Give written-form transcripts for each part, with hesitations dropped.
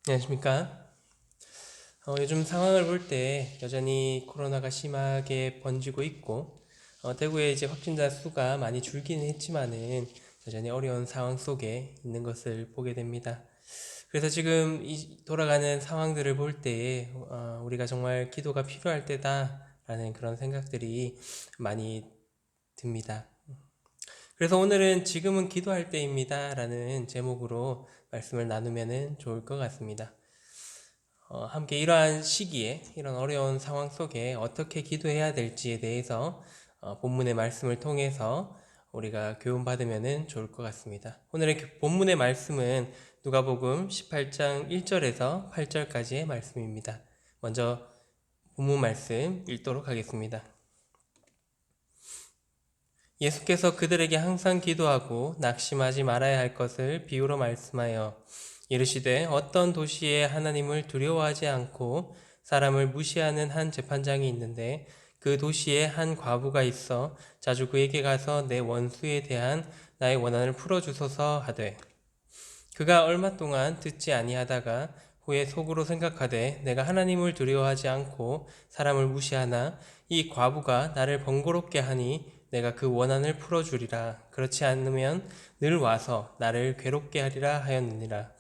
안녕하십니까? 요즘 상황을 볼 때 여전히 코로나가 심하게 번지고 있고, 대구에 이제 확진자 수가 많이 줄기는 했지만은 여전히 어려운 상황 속에 있는 것을 보게 됩니다. 그래서 지금 이 돌아가는 상황들을 볼 때, 우리가 정말 기도가 필요할 때다라는 그런 생각들이 많이 듭니다. 그래서 오늘은 지금은 기도할 때입니다 라는 제목으로 말씀을 나누면 좋을 것 같습니다. 함께 이러한 시기에 이런 어려운 상황 속에 어떻게 기도해야 될지에 대해서 본문의 말씀을 통해서 우리가 교훈받으면 좋을 것 같습니다. 오늘의 본문의 말씀은 누가복음 18장 1절에서 8절까지의 말씀입니다. 먼저 본문 말씀 읽도록 하겠습니다. 예수께서 그들에게 항상 기도하고 낙심하지 말아야 할 것을 비유로 말씀하여 이르시되 어떤 도시에 하나님을 두려워하지 않고 사람을 무시하는 한 재판장이 있는데 그 도시에 한 과부가 있어 자주 그에게 가서 내 원수에 대한 나의 원한을 풀어주소서 하되 그가 얼마 동안 듣지 아니하다가 후에 속으로 생각하되 내가 하나님을 두려워하지 않고 사람을 무시하나 이 과부가 나를 번거롭게 하니 내가 그 원한을 풀어주리라. 그렇지 않으면 늘 와서 나를 괴롭게 하리라 하였느니라.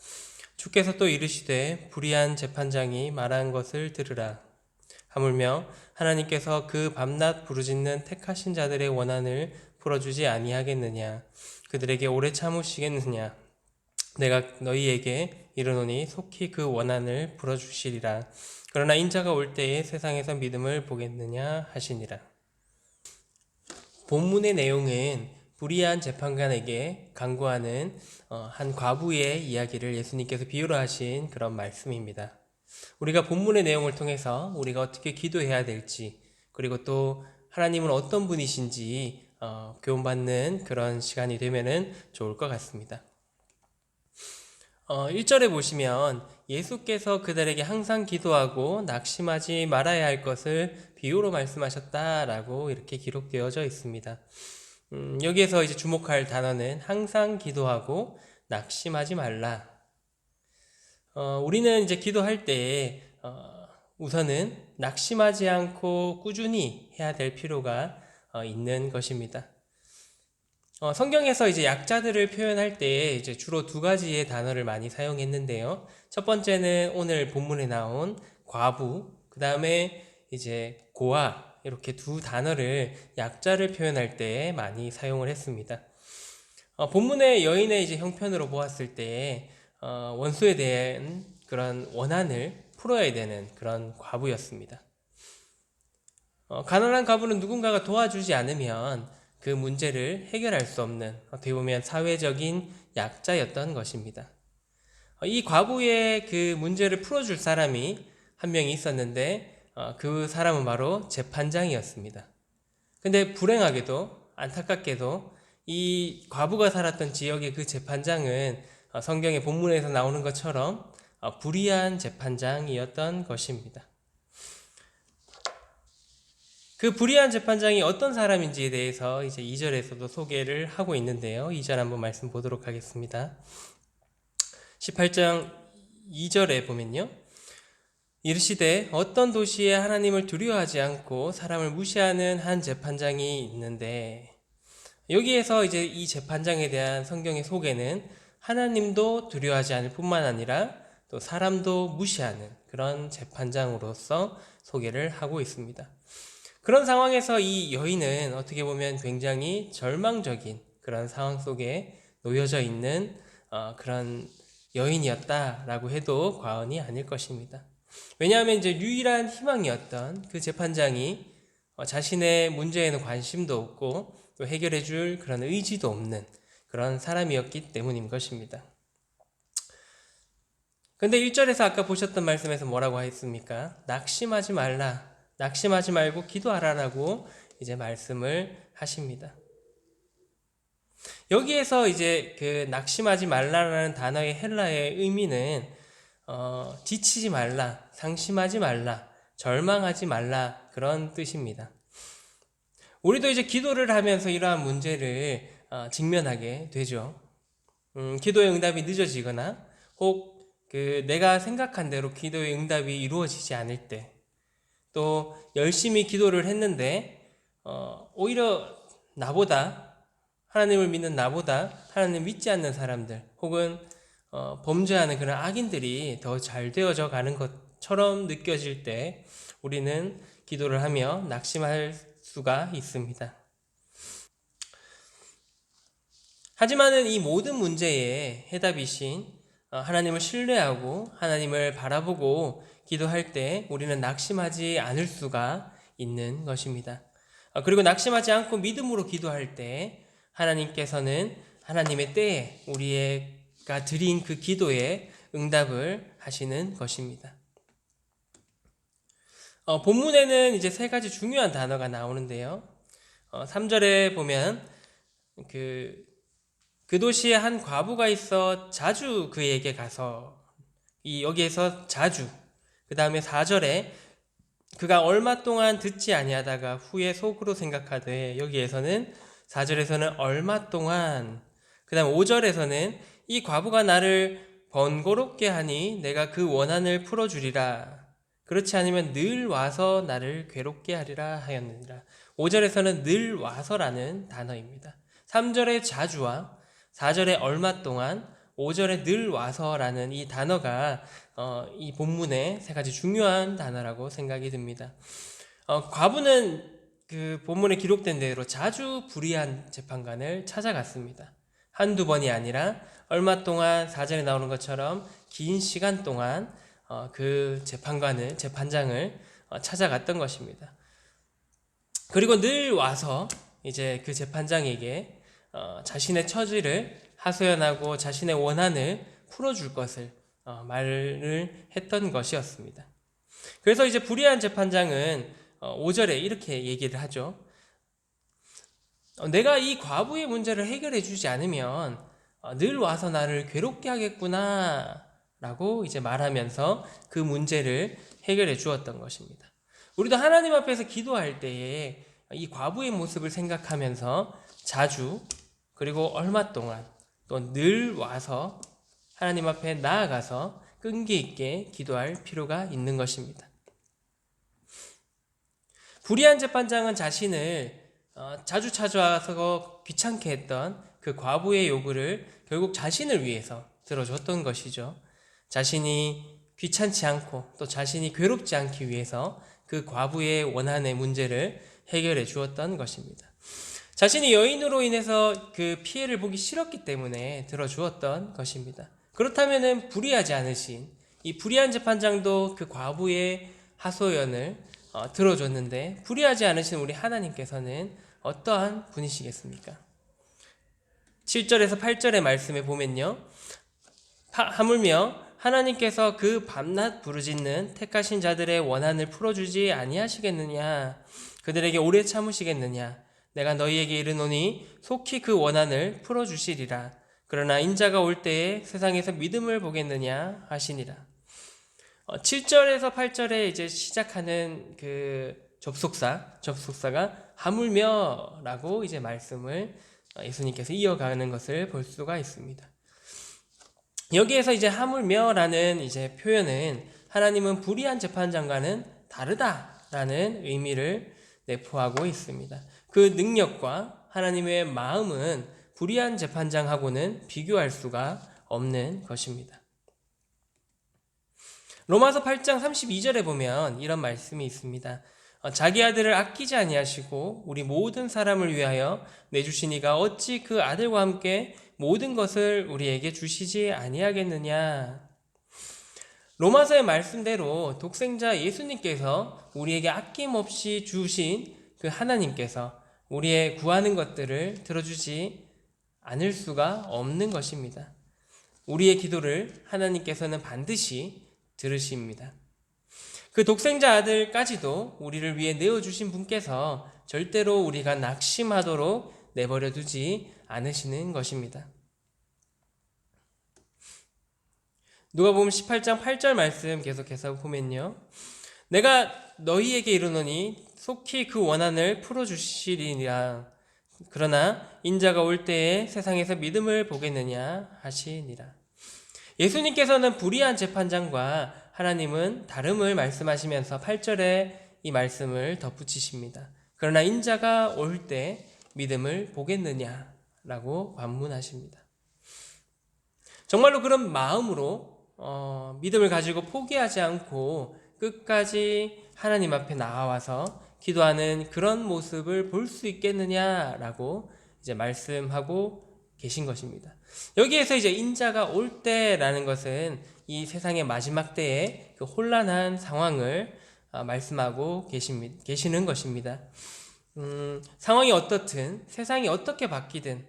주께서 또 이르시되 불의한 재판장이 말한 것을 들으라. 하물며 하나님께서 그 밤낮 부르짖는 택하신 자들의 원한을 풀어주지 아니하겠느냐. 그들에게 오래 참으시겠느냐. 내가 너희에게 이르노니 속히 그 원한을 풀어주시리라. 그러나 인자가 올 때에 세상에서 믿음을 보겠느냐 하시니라. 본문의 내용은 불의한 재판관에게 간구하는 한 과부의 이야기를 예수님께서 비유로 하신 그런 말씀입니다. 우리가 본문의 내용을 통해서 우리가 어떻게 기도해야 될지, 그리고 또 하나님은 어떤 분이신지 교훈받는 그런 시간이 되면 좋을 것 같습니다. 1절에 보시면 예수께서 그들에게 항상 기도하고 낙심하지 말아야 할 것을 비유로 말씀하셨다라고 이렇게 기록되어져 있습니다. 여기에서 이제 주목할 단어는 항상 기도하고 낙심하지 말라. 우리는 이제 기도할 때 우선은 낙심하지 않고 꾸준히 해야 될 필요가 있는 것입니다. 성경에서 이제 약자들을 표현할 때 이제 주로 두 가지의 단어를 많이 사용했는데요. 첫 번째는 오늘 본문에 나온 과부, 그 다음에 이제 고아, 이렇게 두 단어를 약자를 표현할 때 많이 사용을 했습니다. 본문의 여인의 이제 형편으로 보았을 때, 원수에 대한 그런 원한을 풀어야 되는 그런 과부였습니다. 가난한 과부는 누군가가 도와주지 않으면 그 문제를 해결할 수 없는 어떻게 보면 사회적인 약자였던 것입니다. 이 과부의 그 문제를 풀어줄 사람이 한 명이 있었는데 그 사람은 바로 재판장이었습니다. 근데 불행하게도 안타깝게도 이 과부가 살았던 지역의 그 재판장은 성경의 본문에서 나오는 것처럼 불의한 재판장이었던 것입니다. 그 불의한 재판장이 어떤 사람인지에 대해서 이제 2절에서도 소개를 하고 있는데요. 2절 한번 말씀 보도록 하겠습니다. 18장 2절에 보면요. 이르시되 어떤 도시에 하나님을 두려워하지 않고 사람을 무시하는 한 재판장이 있는데 여기에서 이제 이 재판장에 대한 성경의 소개는 하나님도 두려워하지 않을 뿐만 아니라 또 사람도 무시하는 그런 재판장으로서 소개를 하고 있습니다. 그런 상황에서 이 여인은 어떻게 보면 굉장히 절망적인 그런 상황 속에 놓여져 있는 그런 여인이었다라고 해도 과언이 아닐 것입니다. 왜냐하면 이제 유일한 희망이었던 그 재판장이 자신의 문제에는 관심도 없고 또 해결해 줄 그런 의지도 없는 그런 사람이었기 때문인 것입니다. 근데 1절에서 아까 보셨던 말씀에서 뭐라고 했습니까? 낙심하지 말라. 낙심하지 말고 기도하라라고 이제 말씀을 하십니다. 여기에서 이제 그 낙심하지 말라라는 단어의 헬라의 의미는 지치지 말라, 상심하지 말라, 절망하지 말라 그런 뜻입니다. 우리도 이제 기도를 하면서 이러한 문제를 직면하게 되죠. 기도의 응답이 늦어지거나 혹 내가 생각한 대로 기도의 응답이 이루어지지 않을 때, 또 열심히 기도를 했는데 오히려 나보다, 하나님을 믿는 나보다 하나님 믿지 않는 사람들, 혹은 범죄하는 그런 악인들이 더 잘 되어져 가는 것처럼 느껴질 때 우리는 기도를 하며 낙심할 수가 있습니다. 하지만은 이 모든 문제의 해답이신 하나님을 신뢰하고 하나님을 바라보고 기도할 때 우리는 낙심하지 않을 수가 있는 것입니다. 그리고 낙심하지 않고 믿음으로 기도할 때 하나님께서는 하나님의 때에 우리가 드린 그 기도에 응답을 하시는 것입니다. 본문에는 이제 세 가지 중요한 단어가 나오는데요. 3절에 보면 그 도시에 한 과부가 있어 자주 그에게 가서, 여기에서 자주, 그 다음에 4절에 그가 얼마 동안 듣지 아니하다가 후에 속으로 생각하되, 여기에서는 4절에서는 얼마 동안, 그 다음 5절에서는 이 과부가 나를 번거롭게 하니 내가 그 원한을 풀어주리라, 그렇지 않으면 늘 와서 나를 괴롭게 하리라 하였느니라. 5절에서는 늘 와서라는 단어입니다. 3절의 자주와 4절에 얼마 동안, 5절에 늘 와서라는 이 단어가 이 본문의 세 가지 중요한 단어라고 생각이 듭니다. 과부는 그 본문에 기록된 대로 자주 불의한 재판관을 찾아갔습니다. 한두 번이 아니라 얼마 동안 4절에 나오는 것처럼 긴 시간 동안 그 재판장을 찾아갔던 것입니다. 그리고 늘 와서 이제 그 재판장에게 자신의 처지를 하소연하고 자신의 원한을 풀어줄 것을 말을 했던 것이었습니다. 그래서 이제 불의한 재판장은 5절에 이렇게 얘기를 하죠. 내가 이 과부의 문제를 해결해 주지 않으면 늘 와서 나를 괴롭게 하겠구나 라고 이제 말하면서 그 문제를 해결해 주었던 것입니다. 우리도 하나님 앞에서 기도할 때에 이 과부의 모습을 생각하면서 자주, 그리고 얼마 동안, 또 늘 와서 하나님 앞에 나아가서 끈기 있게 기도할 필요가 있는 것입니다. 불의한 재판장은 자신을 자주 찾아와서 귀찮게 했던 그 과부의 요구를 결국 자신을 위해서 들어줬던 것이죠. 자신이 귀찮지 않고 또 자신이 괴롭지 않기 위해서 그 과부의 원한의 문제를 해결해 주었던 것입니다. 자신이 여인으로 인해서 그 피해를 보기 싫었기 때문에 들어주었던 것입니다. 그렇다면 불의하지 않으신 이 불의한 재판장도 그 과부의 하소연을 들어줬는데, 불의하지 않으신 우리 하나님께서는 어떠한 분이시겠습니까? 7절에서 8절의 말씀에 보면요, 하물며 하나님께서 그 밤낮 부르짖는 택하신 자들의 원한을 풀어주지 아니하시겠느냐, 그들에게 오래 참으시겠느냐, 내가 너희에게 이르노니 속히 그 원한을 풀어주시리라. 그러나 인자가 올 때에 세상에서 믿음을 보겠느냐 하시니라. 7절에서 8절에 이제 시작하는 그 접속사가 하물며라고 이제 말씀을 예수님께서 이어가는 것을 볼 수가 있습니다. 여기에서 이제 하물며라는 이제 표현은 하나님은 불의한 재판장과는 다르다라는 의미를 내포하고 있습니다. 그 능력과 하나님의 마음은 불의한 재판장하고는 비교할 수가 없는 것입니다. 로마서 8장 32절에 보면 이런 말씀이 있습니다. 자기 아들을 아끼지 아니하시고 우리 모든 사람을 위하여 내주시니가 어찌 그 아들과 함께 모든 것을 우리에게 주시지 아니하겠느냐. 로마서의 말씀대로 독생자 예수님께서 우리에게 아낌없이 주신 그 하나님께서 우리의 구하는 것들을 들어주지 않을 수가 없는 것입니다. 우리의 기도를 하나님께서는 반드시 들으십니다. 그 독생자 아들까지도 우리를 위해 내어주신 분께서 절대로 우리가 낙심하도록 내버려 두지 않으시는 것입니다. 누가복음 18장 8절 말씀 계속해서 보면요, 내가 너희에게 이르노니 속히 그 원한을 풀어주시리니라. 그러나 인자가 올 때에 세상에서 믿음을 보겠느냐 하시니라. 예수님께서는 불의한 재판장과 하나님은 다름을 말씀하시면서 8절에 이 말씀을 덧붙이십니다. 그러나 인자가 올 때 믿음을 보겠느냐라고 반문하십니다. 정말로 그런 마음으로 믿음을 가지고 포기하지 않고 끝까지 하나님 앞에 나와서 기도하는 그런 모습을 볼 수 있겠느냐라고 이제 말씀하고 계신 것입니다. 여기에서 이제 인자가 올 때라는 것은 이 세상의 마지막 때의 그 혼란한 상황을 말씀하고 계시는 것입니다. 상황이 어떻든 세상이 어떻게 바뀌든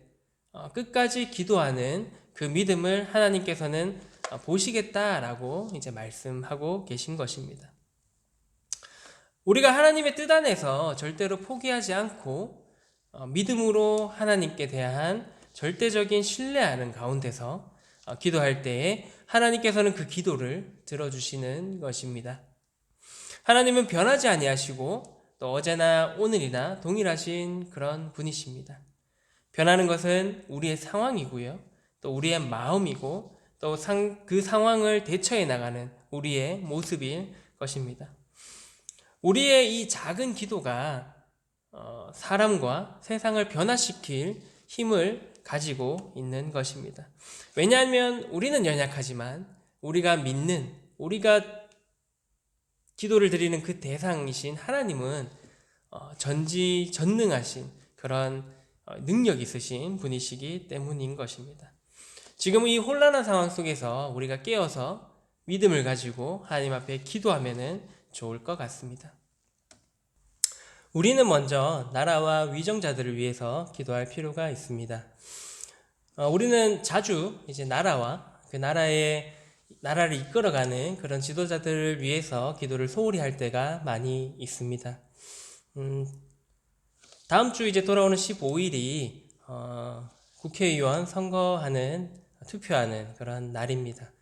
끝까지 기도하는 그 믿음을 하나님께서는 보시겠다라고 이제 말씀하고 계신 것입니다. 우리가 하나님의 뜻 안에서 절대로 포기하지 않고 믿음으로 하나님께 대한 절대적인 신뢰하는 가운데서 기도할 때에 하나님께서는 그 기도를 들어주시는 것입니다. 하나님은 변하지 아니하시고 또 어제나 오늘이나 동일하신 그런 분이십니다. 변하는 것은 우리의 상황이고요. 또 우리의 마음이고 또 그 상황을 대처해 나가는 우리의 모습일 것입니다. 우리의 이 작은 기도가 사람과 세상을 변화시킬 힘을 가지고 있는 것입니다. 왜냐하면 우리는 연약하지만 우리가 믿는, 우리가 기도를 드리는 그 대상이신 하나님은 전지전능하신 그런 능력 있으신 분이시기 때문인 것입니다. 지금 이 혼란한 상황 속에서 우리가 깨어서 믿음을 가지고 하나님 앞에 기도하면 좋을 것 같습니다. 우리는 먼저 나라와 위정자들을 위해서 기도할 필요가 있습니다. 우리는 자주 이제 나라와 그 나라를 이끌어가는 그런 지도자들을 위해서 기도를 소홀히 할 때가 많이 있습니다. 다음 주 이제 돌아오는 15일이 국회의원 투표하는 그런 날입니다.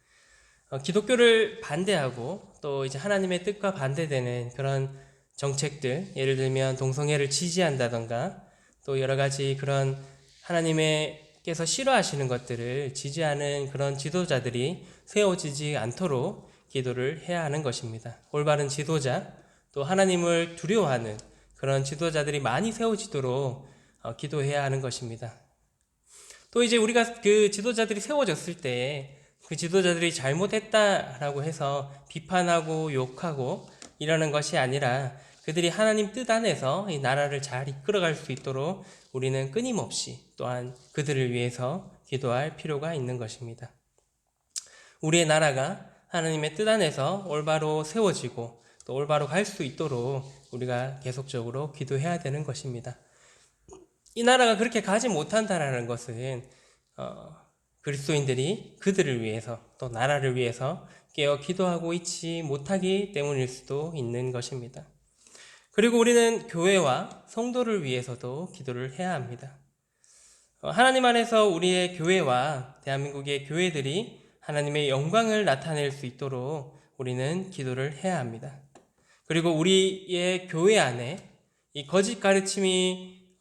기독교를 반대하고 또 이제 하나님의 뜻과 반대되는 그런 정책들, 예를 들면 동성애를 지지한다던가 또 여러 가지 그런 하나님께서 싫어하시는 것들을 지지하는 그런 지도자들이 세워지지 않도록 기도를 해야 하는 것입니다. 올바른 지도자, 또 하나님을 두려워하는 그런 지도자들이 많이 세워지도록 기도해야 하는 것입니다. 또 이제 우리가 그 지도자들이 세워졌을 때 그 지도자들이 잘못했다라고 해서 비판하고 욕하고 이러는 것이 아니라 그들이 하나님 뜻 안에서 이 나라를 잘 이끌어갈 수 있도록 우리는 끊임없이 또한 그들을 위해서 기도할 필요가 있는 것입니다. 우리의 나라가 하나님의 뜻 안에서 올바로 세워지고 또 올바로 갈 수 있도록 우리가 계속적으로 기도해야 되는 것입니다. 이 나라가 그렇게 가지 못한다라는 것은 그리스도인들이 그들을 위해서 또 나라를 위해서 깨어 기도하고 있지 못하기 때문일 수도 있는 것입니다. 그리고 우리는 교회와 성도를 위해서도 기도를 해야 합니다. 하나님 안에서 우리의 교회와 대한민국의 교회들이 하나님의 영광을 나타낼 수 있도록 우리는 기도를 해야 합니다. 그리고 우리의 교회 안에 이 거짓 가르침이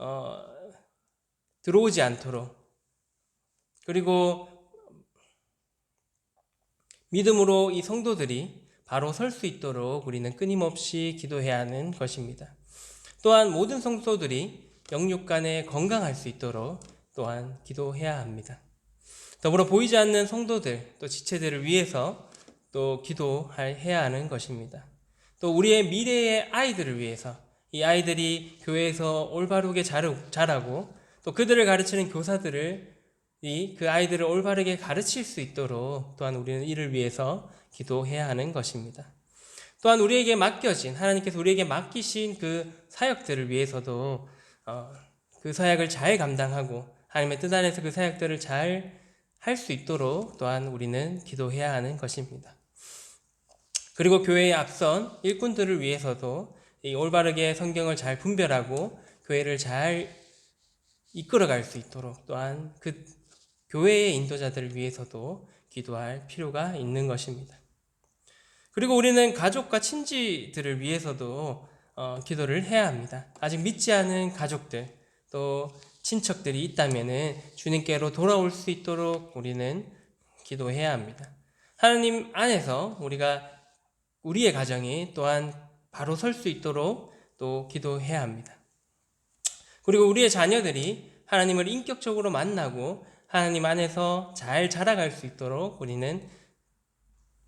들어오지 않도록, 그리고 믿음으로 이 성도들이 바로 설 수 있도록 우리는 끊임없이 기도해야 하는 것입니다. 또한 모든 성도들이 영육 간에 건강할 수 있도록 또한 기도해야 합니다. 더불어 보이지 않는 성도들, 또 지체들을 위해서 또 기도해야 하는 것입니다. 또 우리의 미래의 아이들을 위해서 이 아이들이 교회에서 올바르게 자라고 또 그들을 가르치는 교사들을 그 아이들을 올바르게 가르칠 수 있도록 또한 우리는 이를 위해서 기도해야 하는 것입니다. 또한 우리에게 맡겨진, 하나님께서 우리에게 맡기신 그 사역들을 위해서도 그 사역을 잘 감당하고 하나님의 뜻 안에서 그 사역들을 잘 할 수 있도록 또한 우리는 기도해야 하는 것입니다. 그리고 교회의 앞선 일꾼들을 위해서도 올바르게 성경을 잘 분별하고 교회를 잘 이끌어갈 수 있도록 또한 그 교회의 인도자들을 위해서도 기도할 필요가 있는 것입니다. 그리고 우리는 가족과 친지들을 위해서도 기도를 해야 합니다. 아직 믿지 않은 가족들 또 친척들이 있다면 주님께로 돌아올 수 있도록 우리는 기도해야 합니다. 하나님 안에서 우리의 가정이 또한 바로 설 수 있도록 또 기도해야 합니다. 그리고 우리의 자녀들이 하나님을 인격적으로 만나고 하나님 안에서 잘 자라갈 수 있도록 우리는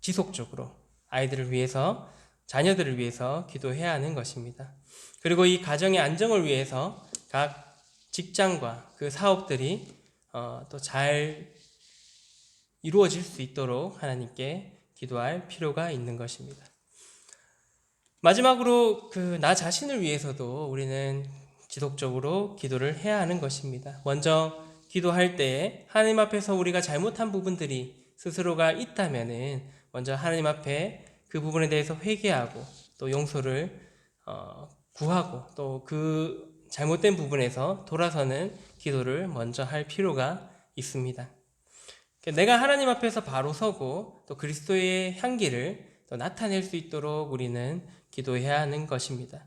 지속적으로 아이들을 위해서, 자녀들을 위해서 기도해야 하는 것입니다. 그리고 이 가정의 안정을 위해서 각 직장과 그 사업들이 또 잘 이루어질 수 있도록 하나님께 기도할 필요가 있는 것입니다. 마지막으로 나 자신을 위해서도 우리는 지속적으로 기도를 해야 하는 것입니다. 먼저 기도할 때 하나님 앞에서 우리가 잘못한 부분들이 스스로가 있다면은 먼저 하나님 앞에 그 부분에 대해서 회개하고 또 용서를 구하고 또 그 잘못된 부분에서 돌아서는 기도를 먼저 할 필요가 있습니다. 내가 하나님 앞에서 바로 서고 또 그리스도의 향기를 또 나타낼 수 있도록 우리는 기도해야 하는 것입니다.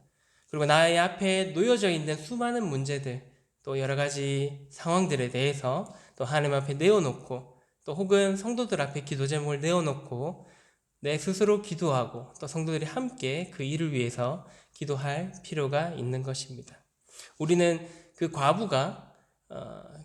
그리고 나의 앞에 놓여져 있는 수많은 문제들, 또 여러 가지 상황들에 대해서 또 하나님 앞에 내어놓고 또 혹은 성도들 앞에 기도 제목을 내어놓고 내 스스로 기도하고 또 성도들이 함께 그 일을 위해서 기도할 필요가 있는 것입니다. 우리는 그 과부가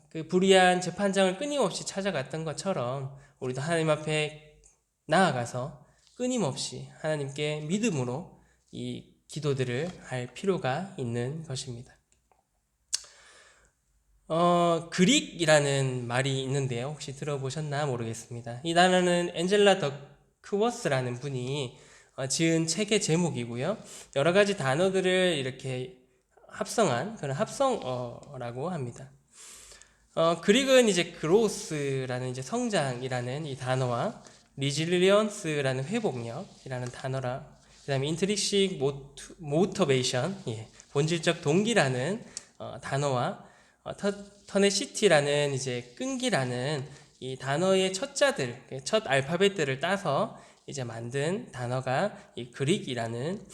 그 불의한 재판장을 끊임없이 찾아갔던 것처럼 우리도 하나님 앞에 나아가서 끊임없이 하나님께 믿음으로 이 기도들을 할 필요가 있는 것입니다. 그릭이라는 말이 있는데요. 혹시 들어보셨나 모르겠습니다. 이 단어는 엔젤라 더크워스라는 분이 지은 책의 제목이고요. 여러 가지 단어들을 이렇게 합성한 그런 합성어라고 합니다. 그릭은 이제 그로스라는 이제 성장이라는 이 단어와 리질리언스라는 회복력이라는 단어라, 그 다음에 인트릭식 모터베이션, 본질적 동기라는 단어와 터네시티라는 이제 끈기라는 이 단어의 첫자들, 첫 알파벳들을 따서 이제 만든 단어가 이 그릭이라는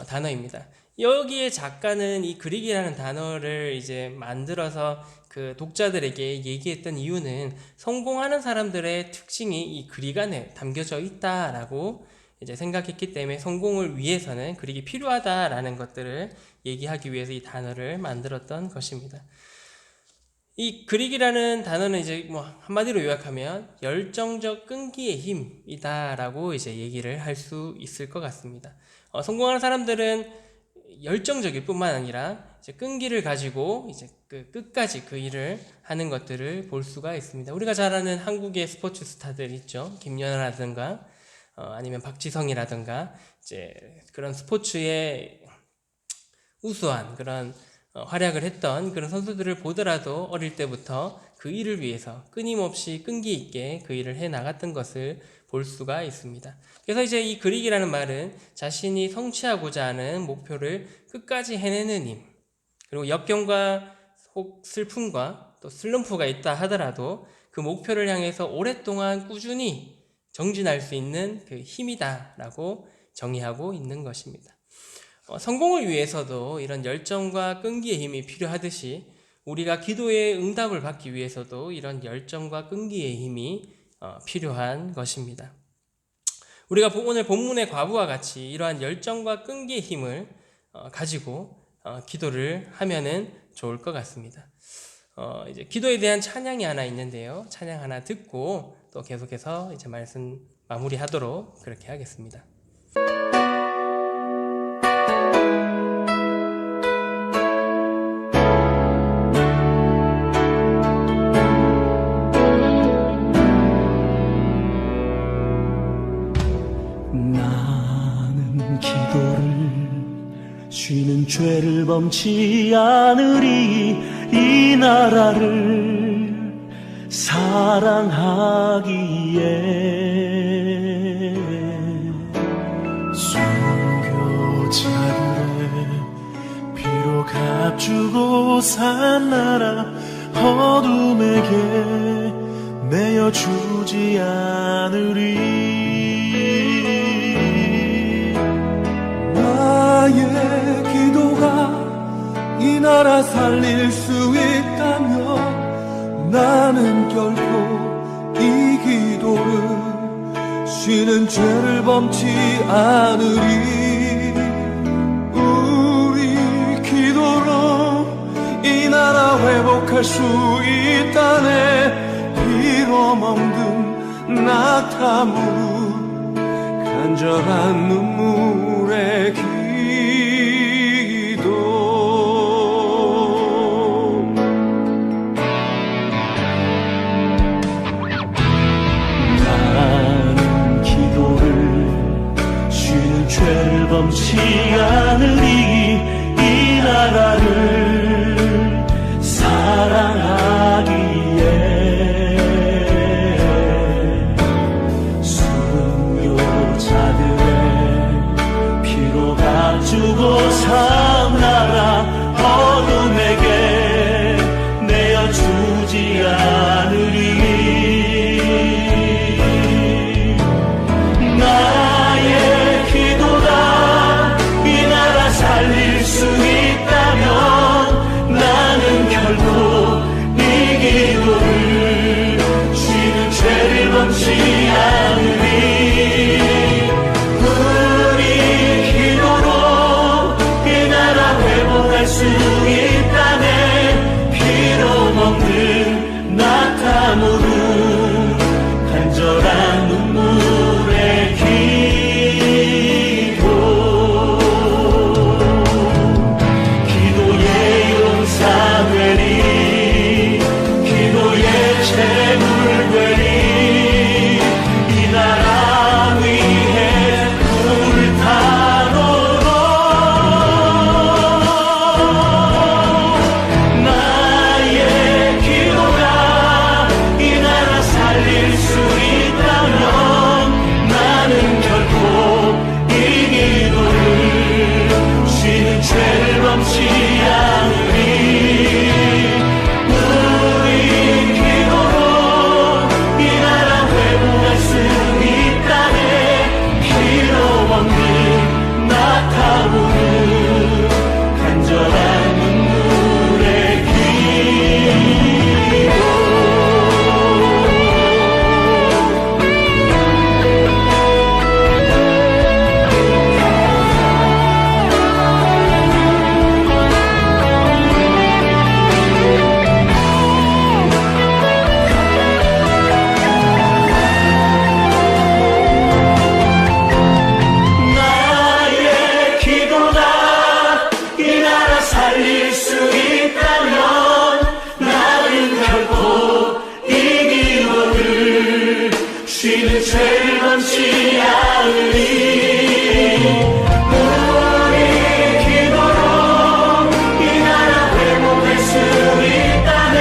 단어입니다. 여기에 작가는 이 그릭이라는 단어를 이제 만들어서 그 독자들에게 얘기했던 이유는 성공하는 사람들의 특징이 이 그릭 안에 담겨져 있다라고 이제 생각했기 때문에 성공을 위해서는 그릭이 필요하다라는 것들을 얘기하기 위해서 이 단어를 만들었던 것입니다. 이 그릭이라는 단어는 이제 한마디로 요약하면 열정적 끈기의 힘이다라고 이제 얘기를 할 수 있을 것 같습니다. 성공하는 사람들은 열정적일 뿐만 아니라 이제 끈기를 가지고 이제 끝까지 그 일을 하는 것들을 볼 수가 있습니다. 우리가 잘 아는 한국의 스포츠 스타들 있죠. 김연아라든가 아니면 박지성이라든가 이제 그런 스포츠에 우수한 그런 활약을 했던 그런 선수들을 보더라도 어릴 때부터 그 일을 위해서 끊임없이 끈기 있게 그 일을 해 나갔던 것을 볼 수가 있습니다. 그래서 이제 이 그릭이라는 말은 자신이 성취하고자 하는 목표를 끝까지 해내는 힘, 그리고 역경과 혹 슬픔과 또 슬럼프가 있다 하더라도 그 목표를 향해서 오랫동안 꾸준히 정진할 수 있는 그 힘이다라고 정의하고 있는 것입니다. 성공을 위해서도 이런 열정과 끈기의 힘이 필요하듯이 우리가 기도의 응답을 받기 위해서도 이런 열정과 끈기의 힘이 필요한 것입니다. 우리가 오늘 본문의 과부와 같이 이러한 열정과 끈기의 힘을 가지고 기도를 하면은 좋을 것 같습니다. 이제 기도에 대한 찬양이 하나 있는데요. 찬양 하나 듣고 또 계속해서 이제 말씀 마무리하도록 그렇게 하겠습니다. 나는 기도를 쉬는 죄를 범치 않으리 이 나라를 사랑하기에 순교자들의 피로 값주고 산 나라 어둠에게 내어주지 않으리. 나의 기도가 이 나라 살릴 수 있다면 나는 결코 이 기도를 쉬는 죄를 범치 않으리. 우리 기도로 이 나라 회복할 수 있다네. 피로 멍든 낙타무 간절한 눈물의 기도. 나는 기도를 쉬는 죄를 범치 않으리. 이 나라를 사랑하기에 순교자들의 피로 값주고 산 나라 어둠에게 내어주지 않으리. 나의 기도가 이 나라 살릴 수 있다면 나는 결코 이 기도를 쉬는 죄를 범치 않으리. 우리 기도로 이 나라 회복할 수 있다네. 피로 먹는 낙타무로 간절한 눈물의 기도. 기도의 용사되리. 기도의 재물되리. 이 나라 위해 불타도록 나의 기도가 이 나라 살릴 수 있다면 나는 결코 이 기도를 쉬는 죄를 범치 않으리. 우리 기도로 이 나라 회복할 수 있다네. 피로 먹는 낙타무는 간절한 눈물의 기도. 나의 기도가 이 나라 살릴 수 있다면 나는 결코 이 기도를 쉬는 죄를 범치 않으리. 우리 기도로 이 나라 회복할 수 있다네.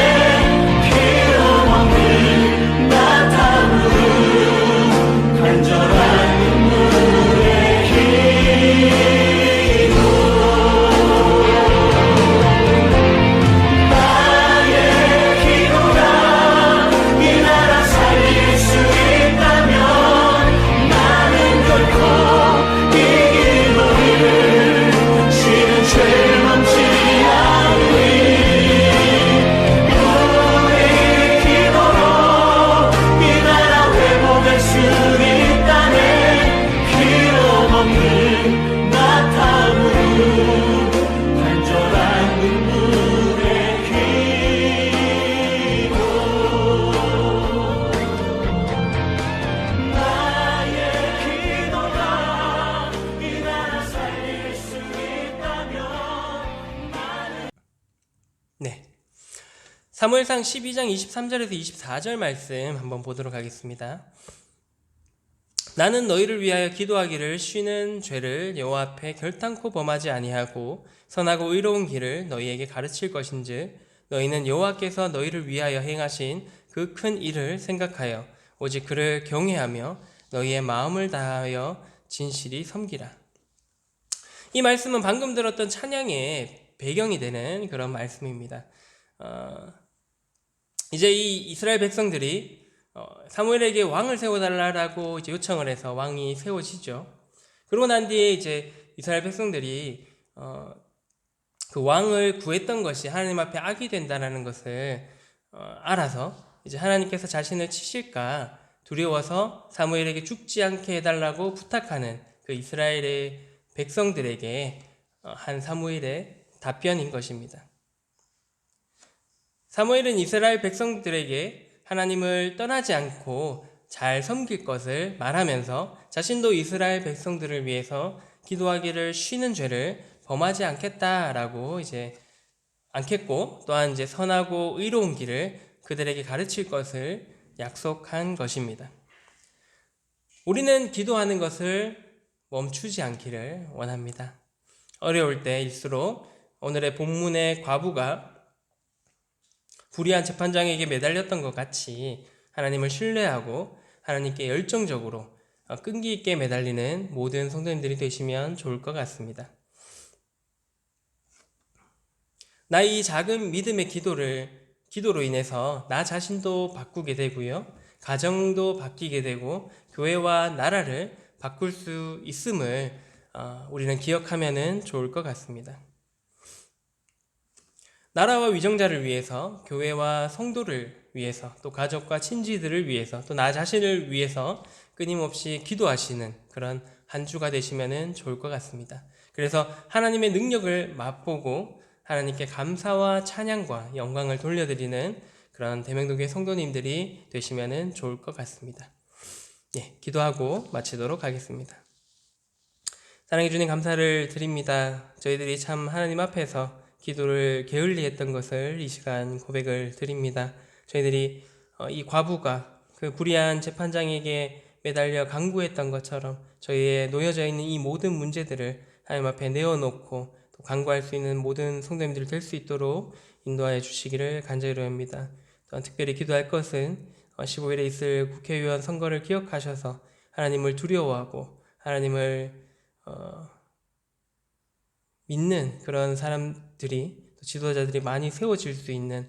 피로 먹는 낙타무로 간절한 눈물의 기도. 나의 기도가 이 나라 살릴 수 있다면 나는 결코 이 기도를 쉬는 죄를 범치 않으리. 우리 기도로 이 나라 회복할 수 있다네. 피로 먹는 낙타무로 간절한 눈물의 기도. 나의 기도가 이 나라 살릴 수 있다면 네. 사무엘상 12장 23절에서 24절 말씀 한번 보도록 하겠습니다. 나는 너희를 위하여 기도하기를 쉬는 죄를 여호와 앞에 결단코 범하지 아니하고 선하고 의로운 길을 너희에게 가르칠 것인즉 너희는 여호와께서 너희를 위하여 행하신 그 큰 일을 생각하여 오직 그를 경외하며 너희의 마음을 다하여 진실이 섬기라. 이 말씀은 방금 들었던 찬양의 배경이 되는 그런 말씀입니다. 이제 이 이스라엘 백성들이 사무엘에게 왕을 세워달라고 이제 요청을 해서 왕이 세워지죠. 그러고 난 뒤에 이제 이스라엘 백성들이 그 왕을 구했던 것이 하나님 앞에 악이 된다는 것을 알아서 이제 하나님께서 자신을 치실까 두려워서 사무엘에게 죽지 않게 해달라고 부탁하는 그 이스라엘의 백성들에게 한 사무엘의 답변인 것입니다. 사무엘은 이스라엘 백성들에게 하나님을 떠나지 않고 잘 섬길 것을 말하면서 자신도 이스라엘 백성들을 위해서 기도하기를 쉬는 죄를 범하지 않겠다라고 않겠고, 또한 선하고 의로운 길을 그들에게 가르칠 것을 약속한 것입니다. 우리는 기도하는 것을 멈추지 않기를 원합니다. 어려울 때일수록 오늘의 본문의 과부가 불의한 재판장에게 매달렸던 것 같이 하나님을 신뢰하고 하나님께 열정적으로 끈기 있게 매달리는 모든 성도님들이 되시면 좋을 것 같습니다. 나의 이 작은 믿음의 기도로 인해서 나 자신도 바꾸게 되고요, 가정도 바뀌게 되고 교회와 나라를 바꿀 수 있음을 우리는 기억하면 좋을 것 같습니다. 나라와 위정자를 위해서, 교회와 성도를 위해서, 또 가족과 친지들을 위해서, 또 나 자신을 위해서 끊임없이 기도하시는 그런 한 주가 되시면 좋을 것 같습니다. 그래서 하나님의 능력을 맛보고 하나님께 감사와 찬양과 영광을 돌려드리는 그런 대명동교회 성도님들이 되시면 좋을 것 같습니다. 기도하고 마치도록 하겠습니다. 사랑해 주님, 감사를 드립니다. 저희들이 참 하나님 앞에서 기도를 게을리했던 것을 이 시간 고백을 드립니다. 저희들이 이 과부가 그 불의한 재판장에게 매달려 간구했던 것처럼 저희의 놓여져 있는 이 모든 문제들을 하나님 앞에 내어놓고 또 간구할 수 있는 모든 성도님들이 될 수 있도록 인도하여 주시기를 간절히 바랍니다. 또한 특별히 기도할 것은 15일에 있을 국회의원 선거를 기억하셔서 하나님을 두려워하고 하나님을 믿는 그런 사람들이, 또 지도자들이 많이 세워질 수 있는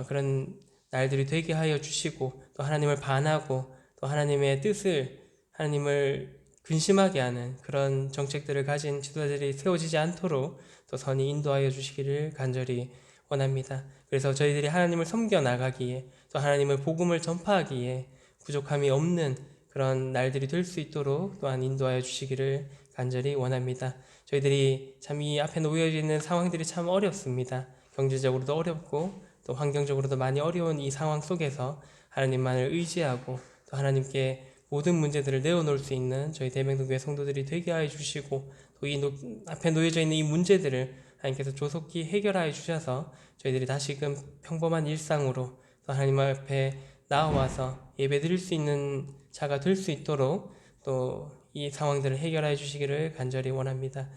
그런 날들이 되게 하여 주시고, 또 하나님을 반하고 또 하나님의 뜻을, 하나님을 근심하게 하는 그런 정책들을 가진 지도자들이 세워지지 않도록 또 선히 인도하여 주시기를 간절히 원합니다. 그래서 저희들이 하나님을 섬겨 나가기에, 또 하나님을 복음을 전파하기에 부족함이 없는 그런 날들이 될 수 있도록 또한 인도하여 주시기를 간절히 원합니다. 저희들이 참 이 앞에 놓여져 있는 상황들이 참 어렵습니다. 경제적으로도 어렵고 또 환경적으로도 많이 어려운 이 상황 속에서 하나님만을 의지하고 또 하나님께 모든 문제들을 내어놓을 수 있는 저희 대명동교회 성도들이 되게 하여 주시고, 또 이 앞에 놓여져 있는 이 문제들을 하나님께서 조속히 해결하여 주셔서 저희들이 다시금 평범한 일상으로 또 하나님 앞에 나와서 예배드릴 수 있는 자가 될 수 있도록 또 이 상황들을 해결하여 주시기를 간절히 원합니다.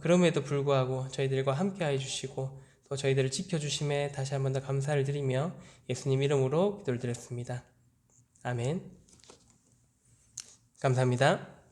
그럼에도 불구하고 저희들과 함께 하여 주시고 또 저희들을 지켜주심에 다시 한 번 더 감사를 드리며 예수님 이름으로 기도를 드렸습니다. 아멘. 감사합니다.